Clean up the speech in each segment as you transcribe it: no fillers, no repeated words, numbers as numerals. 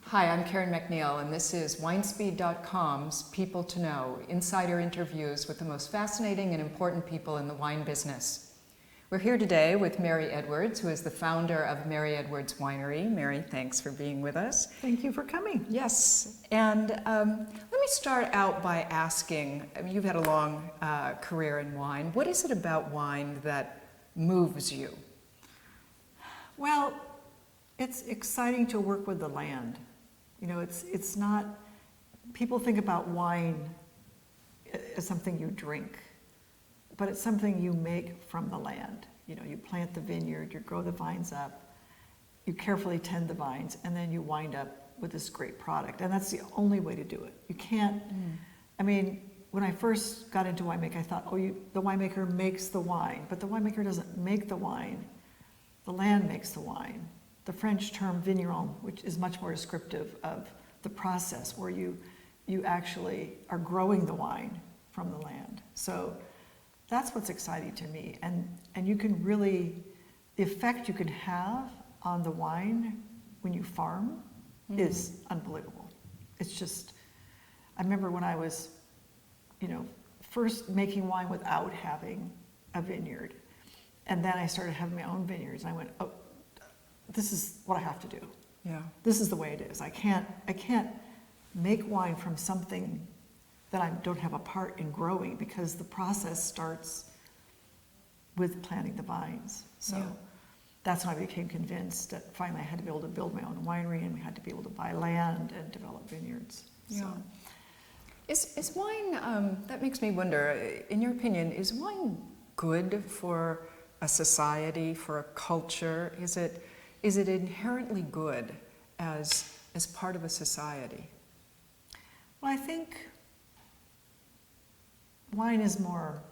Hi, I'm Karen MacNeil, and this is winespeed.com's People to Know, insider interviews with the most fascinating and important people in the wine business. We're here today with Merry Edwards, who is the founder of Merry Edwards Winery. Merry, thanks for being with us. Thank you for coming. Yes, and let me start out by asking, you've had a long career in wine. What is it about wine that moves you? Well, it's exciting to work with the land. You know, it's not, people think about wine as something you drink, but it's something you make from the land. You know, you plant the vineyard, you grow the vines up, you carefully tend the vines, and then you wind up with this great product. And that's the only way to do it. You can't, I mean, when I first got into winemaking, I thought, the winemaker makes the wine, but the winemaker doesn't make the wine. The land makes the wine. The French term vigneron, which is much more descriptive of the process where you actually are growing the wine from the land. So that's what's exciting to me. And you can really, the effect you can have on the wine when you farm is unbelievable. It's just, I remember when I was, first making wine without having a vineyard. And then I started having my own vineyards. And I went, this is what I have to do. Yeah. This is the way it is. I can't make wine from something that I don't have a part in growing, because the process starts with planting the vines. So that's when I became convinced that finally I had to be able to build my own winery, and we had to be able to buy land and develop vineyards. Yeah. So. Is wine, that makes me wonder, in your opinion, is wine good for a society, for a culture? Is it inherently good as part of a society? Well, I think wine is more,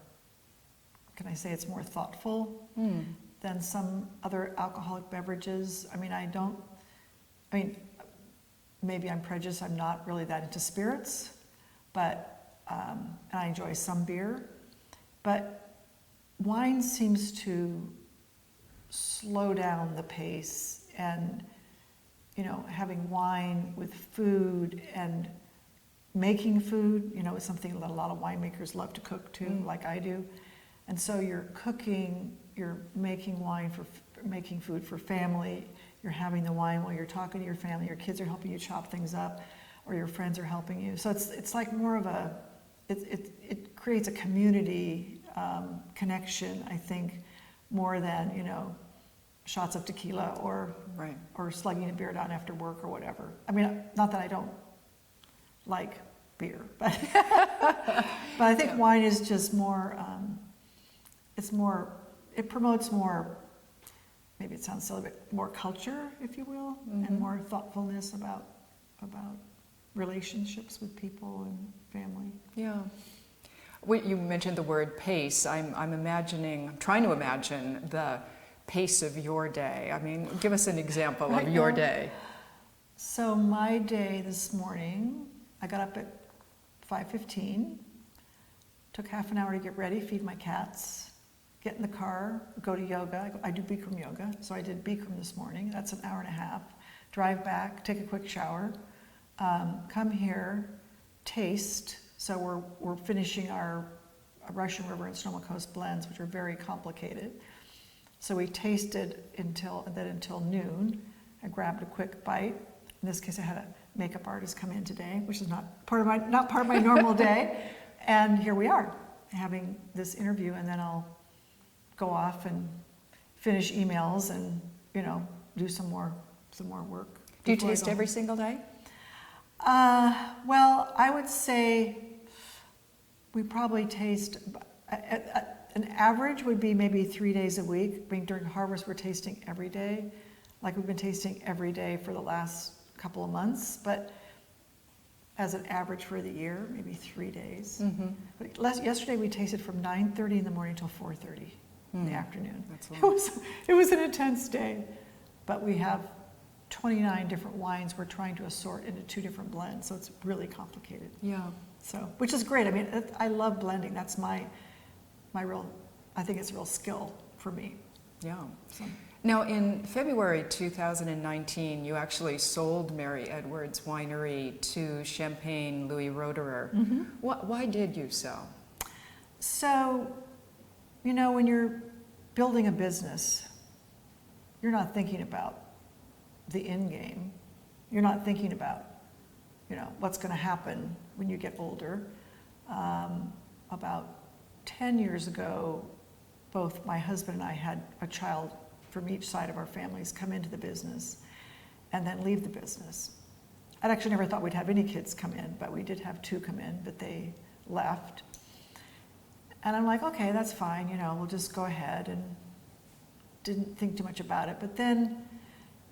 can I say it's more thoughtful than some other alcoholic beverages. Maybe I'm prejudiced, I'm not really that into spirits, but, and I enjoy some beer, but wine seems to slow down the pace, and having wine with food and making food is something that a lot of winemakers love to cook too, like I do. And so you're cooking, you're making wine making food for family, you're having the wine while you're talking to your family, your kids are helping you chop things up, or your friends are helping you. So it's like more of it creates a community connection, I think, more than, shots of tequila or slugging a beer down after work or whatever. I mean, not that I don't like beer, but but I think wine is just more, it promotes more, maybe it sounds silly, but more culture, if you will, and more thoughtfulness about relationships with people and family. Yeah. When you mentioned the word pace, I'm trying to imagine the pace of your day. I mean, give us an example of your day. So my day this morning, I got up at 5:15, took half an hour to get ready, feed my cats, get in the car, go to yoga. I do Bikram yoga, so I did Bikram this morning. That's an hour and a half. Drive back, take a quick shower, come here, taste. So we're finishing our Russian River and Sonoma Coast blends, which are very complicated. So we tasted until noon. I grabbed a quick bite. In this case, I had a makeup artist come in today, which is not part of my normal day. And here we are, having this interview, and then I'll go off and finish emails and do some more work. Do you taste every single day? Well, I would say we probably taste, an average would be maybe 3 days a week. I mean, during harvest, we're tasting every day. Like we've been tasting every day for the last couple of months, but as an average for the year, maybe 3 days. But yesterday we tasted from 9:30 in the morning till 4:30 in the afternoon. It was an intense day, but we have 29 different wines we're trying to assort into 2 different blends, so it's really complicated. Yeah. So, which is great. I mean, I love blending. That's my real, I think it's a real skill for me. Yeah. So, Now, in February 2019, you actually sold Merry Edwards Winery to Champagne Louis Roederer. Why did you so? so, you know, when you're building a business, you're not thinking about the end game. You're not thinking about, you know, what's going to happen when you get older. About 10 years ago, both my husband and I had a child from each side of our families come into the business and then leave the business. I'd actually never thought we'd have any kids come in, but we did have 2 come in, but they left. And I'm like, okay, that's fine, you know, we'll just go ahead, and didn't think too much about it. But then,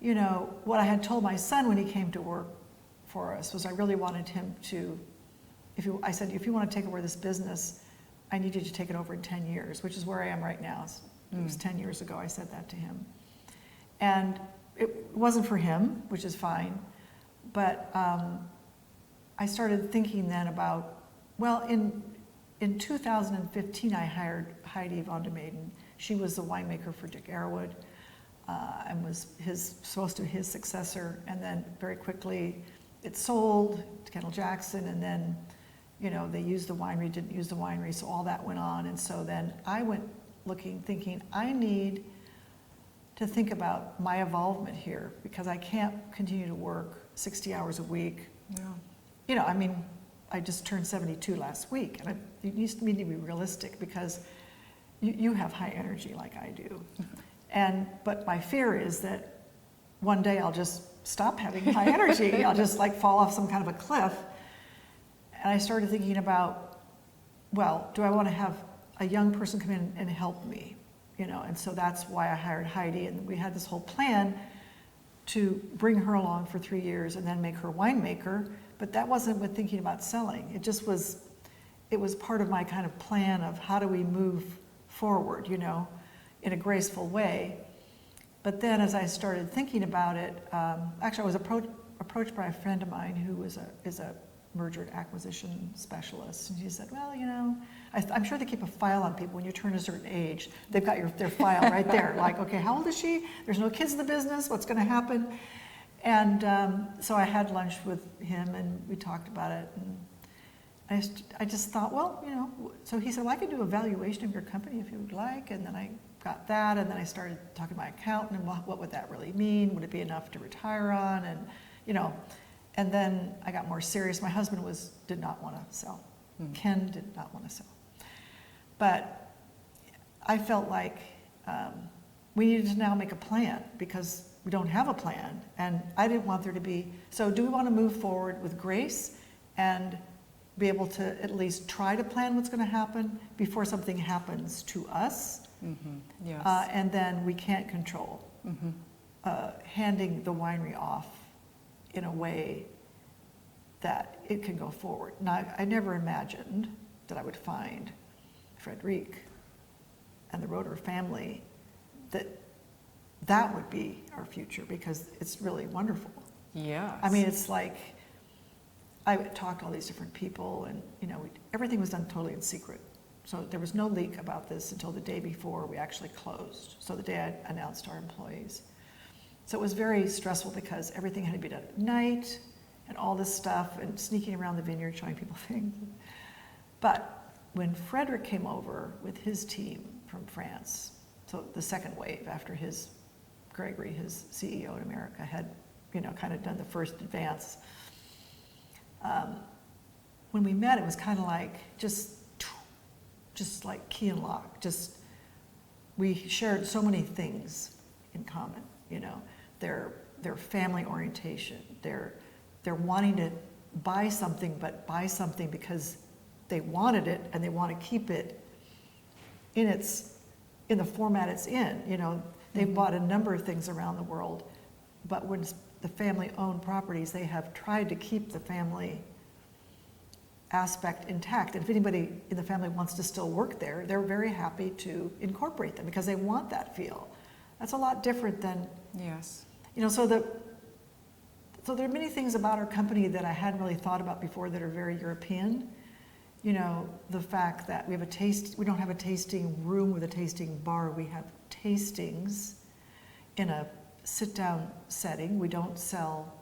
you know, what I had told my son when he came to work for us was I really wanted him to, I said, if you want to take over this business, I need you to take it over in 10 years, which is where I am right now. It was 10 years ago I said that to him. And it wasn't for him, which is fine. But I started thinking then about, well, in 2015 I hired Heidi von de Maden. She was the winemaker for Dick Arrowood and was supposed to be his successor. And then very quickly it sold to Kendall Jackson, and then, you know, they used the winery, didn't use the winery, so all that went on. And so then I went looking, thinking, I need to think about my involvement here, because I can't continue to work 60 hours a week. Yeah. You know, I mean, I just turned 72 last week, and you need to be realistic, because you have high energy like I do. But my fear is that one day I'll just stop having high energy. I'll just like fall off some kind of a cliff. And I started thinking about, well, do I want to have a young person come in and help me? You know, and so that's why I hired Heidi, and we had this whole plan to bring her along for 3 years and then make her winemaker. But that wasn't with thinking about selling. It just was, it was part of my kind of plan of how do we move forward, you know, in a graceful way. But then as I started thinking about it, actually I was approached by a friend of mine who is a merger and acquisition specialist, and she said, well, you know, I'm sure they keep a file on people when you turn a certain age. They've got their file right there, like, okay, how old is she? There's no kids in the business, what's going to happen? And so I had lunch with him, and we talked about it, and I just thought, well, you know, so he said, well, I could do a valuation of your company if you would like, and then I got that, and then I started talking to my accountant, and what would that really mean? Would it be enough to retire on? And, you know, and then I got more serious. My husband did not want to sell. Ken did not want to sell. But I felt like we needed to now make a plan, because we don't have a plan. And I didn't want there to be, so do we want to move forward with grace and be able to at least try to plan what's going to happen before something happens to us? Yes. And then we can't control handing the winery off in a way that it can go forward. Now, I never imagined that I would find Frederic and the Roederer family, that would be our future, because it's really wonderful. Yes. I mean, it's like, I talked to all these different people, and, you know, everything was done totally in secret. So there was no leak about this until the day before we actually closed. So the day I announced our employees. So it was very stressful, because everything had to be done at night and all this stuff, and sneaking around the vineyard showing people things. But when Frederic came over with his team from France, so the second wave after Gregory, his CEO in America, had, you know, kind of done the first advance. When we met, it was kind of like just like key and lock. We shared so many things in common, you know, their family orientation, their wanting to buy something, but buy something because they wanted it and they want to keep it in the format it's in. You know, they've bought a number of things around the world, but when the family-owned properties, they have tried to keep the family aspect intact. And if anybody in the family wants to still work there, they're very happy to incorporate them, because they want that feel. That's a lot different than, yes. You know, so there are many things about our company that I hadn't really thought about before that are very European. You know, the fact that we don't have a tasting room with a tasting bar, we have tastings in a sit-down setting. We don't sell,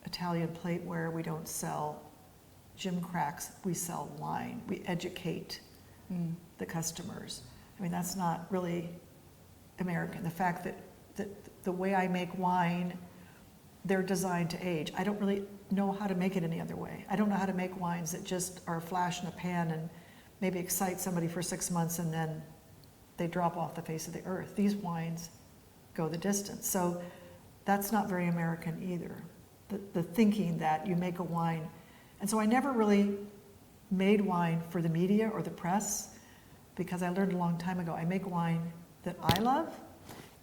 Italian plateware. We don't sell gym cracks. We sell wine. We educate the customers. I mean, that's not really American. The fact that the way I make wine, they're designed to age. I don't really know how to make it any other way. I don't know how to make wines that just are a flash in a pan and maybe excite somebody for 6 months and then they drop off the face of the earth. These wines go the distance. So that's not very American either. The thinking that you make a wine. And so I never really made wine for the media or the press, because I learned a long time ago, I make wine that I love,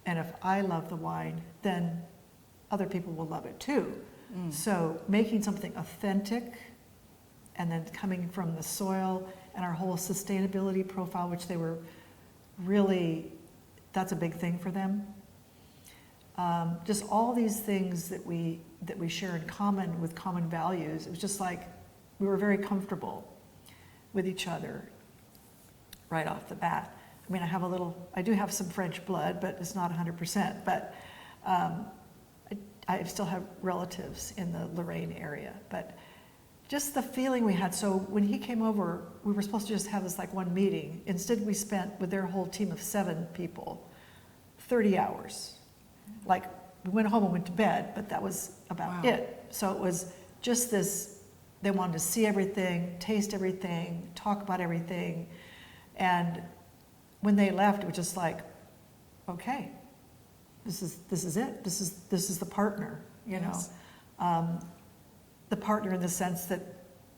and if I love the wine, then other people will love it too. So making something authentic and then coming from the soil and our whole sustainability profile, which they were really, that's a big thing for them. Just all these things that we share in common with common values. It was just like we were very comfortable with each other right off the bat. I mean, I do have some French blood, but it's not 100%. But I still have relatives in the Lorraine area. But just the feeling we had. So when he came over, we were supposed to just have this like one meeting. Instead, we spent with their whole team of 7 people, 30 hours. Like, we went home and went to bed, but that was about it. So it was just this, they wanted to see everything, taste everything, talk about everything. And when they left, it was just like, okay, this is it. This is the partner, Yes. The partner in the sense that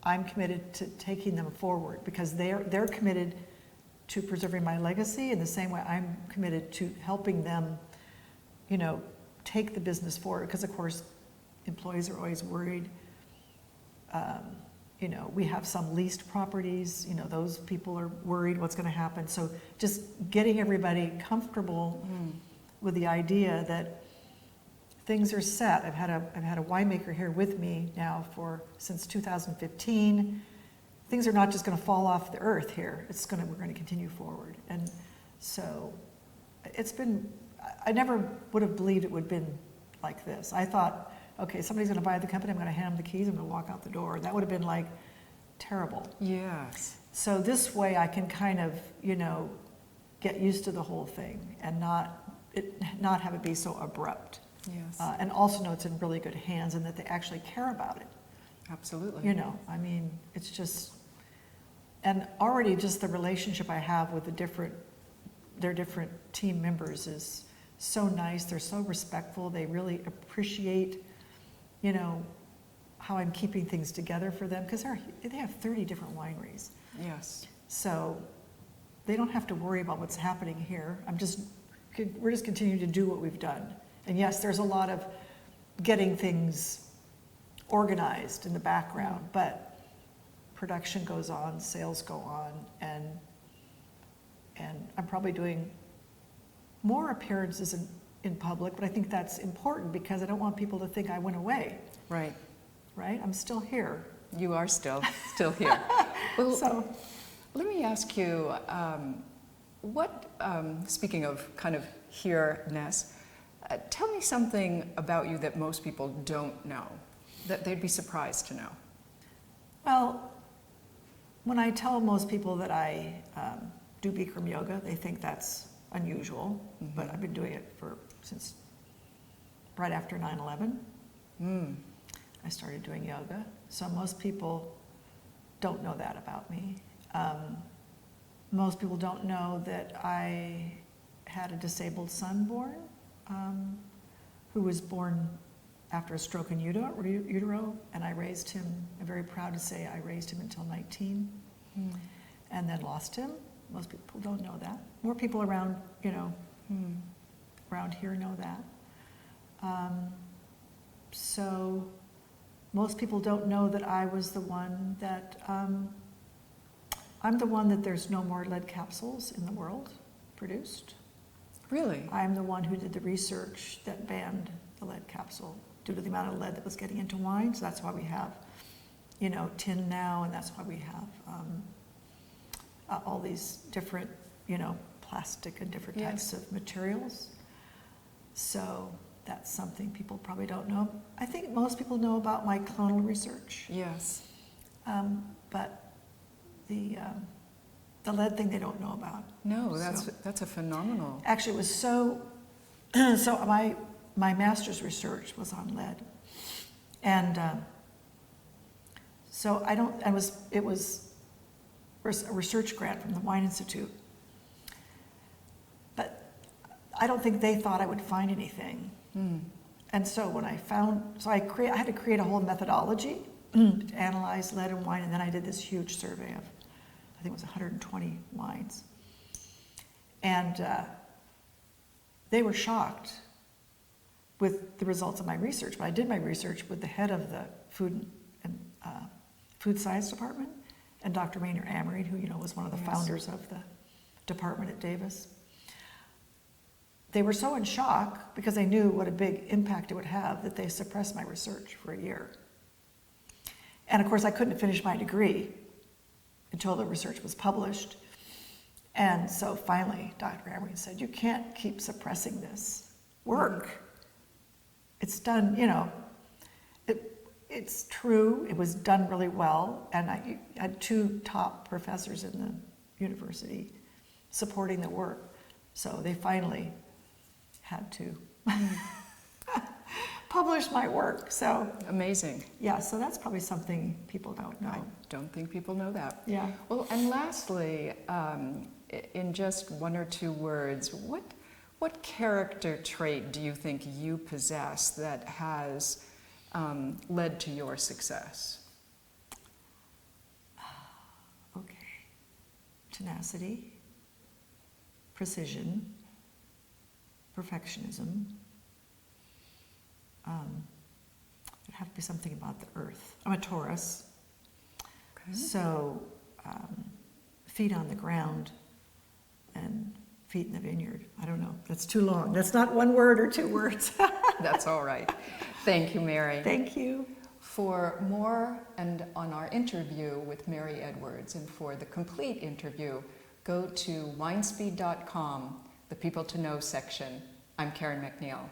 I'm committed to taking them forward, because they're committed to preserving my legacy in the same way I'm committed to helping them, take the business forward. Because of course, employees are always worried. We have some leased properties, those people are worried what's going to happen. So just getting everybody comfortable with the idea that things are set. I've had a winemaker here with me now since 2015. Things are not just going to fall off the earth here. We're going to continue forward. And so it's been, I never would have believed it would have been like this. I thought, okay, somebody's going to buy the company, I'm going to hand them the keys, I'm going to walk out the door. That would have been like terrible. Yes. So this way I can kind of, get used to the whole thing and not have it be so abrupt. Yes. And also know it's in really good hands and that they actually care about it. Absolutely. I mean, it's just, and already just the relationship I have with their different team members is so nice. They're so respectful. They really appreciate, how I'm keeping things together for them, because they have 30 different wineries. Yes. So they don't have to worry about what's happening here. We're just continuing to do what we've done. And yes, there's a lot of getting things organized in the background, but production goes on, sales go on, and I'm probably doing more appearances in public, but I think that's important because I don't want people to think I went away. Right. Right? I'm still here. You are still here. Well, So, let me ask you, speaking of kind of here-ness, tell me something about you that most people don't know, that they'd be surprised to know. well, when I tell most people that I do Bikram yoga, they think that's unusual, but I've been doing it since right after 9/11. I started doing yoga, so most people don't know that about me. Most people don't know that I had a disabled son born, who was born after a stroke in utero, and I raised him. I'm very proud to say I raised him until 19, and then lost him. Most people don't know that. More people around, around here know that. So most people don't know that I was the one that, I'm the one that there's no more lead capsules in the world produced. Really? I'm the one who did the research that banned the lead capsule due to the amount of lead that was getting into wine. So that's why we have, tin now, and that's why we have all these different, plastic and different Yes. types of materials. So that's something people probably don't know. I think most people know about my clonal research, Yes. but the lead thing they don't know about. No, So- that's a phenomenal. Actually, it was so my master's research was on lead, and so it was a research grant from the Wine Institute, but I don't think they thought I would find anything. And so when I had to create a whole methodology to analyze lead in wine, and then I did this huge survey of, I think it was 120 wines. And they were shocked with the results of my research. But I did my research with the head of the food science department, and Dr. Maynard Amory, who was one of the founders of the department at Davis. They were so in shock because they knew what a big impact it would have that they suppressed my research for a year. And of course, I couldn't finish my degree until the research was published. And so finally, Dr. Amory said, "You can't keep suppressing this work. It's done, it's true, it was done really well." And I had 2 top professors in the university supporting the work. So they finally had to publish my work. So Amazing. yeah, so that's probably something people don't know. I don't think people know that. Yeah. Well, and lastly, in just 1 or 2 words, what character trait do you think you possess that has led to your success? Okay. Tenacity, precision, perfectionism. It'd have to be something about the earth. I'm a Taurus, so feet on the ground and feet in the vineyard. I don't know. That's too long. That's not 1 word or 2 words. That's all right. Thank you, Mary. Thank you. For more and on our interview with Merry Edwards, and for the complete interview, go to winespeed.com, the People to Know section. I'm Karen MacNeil.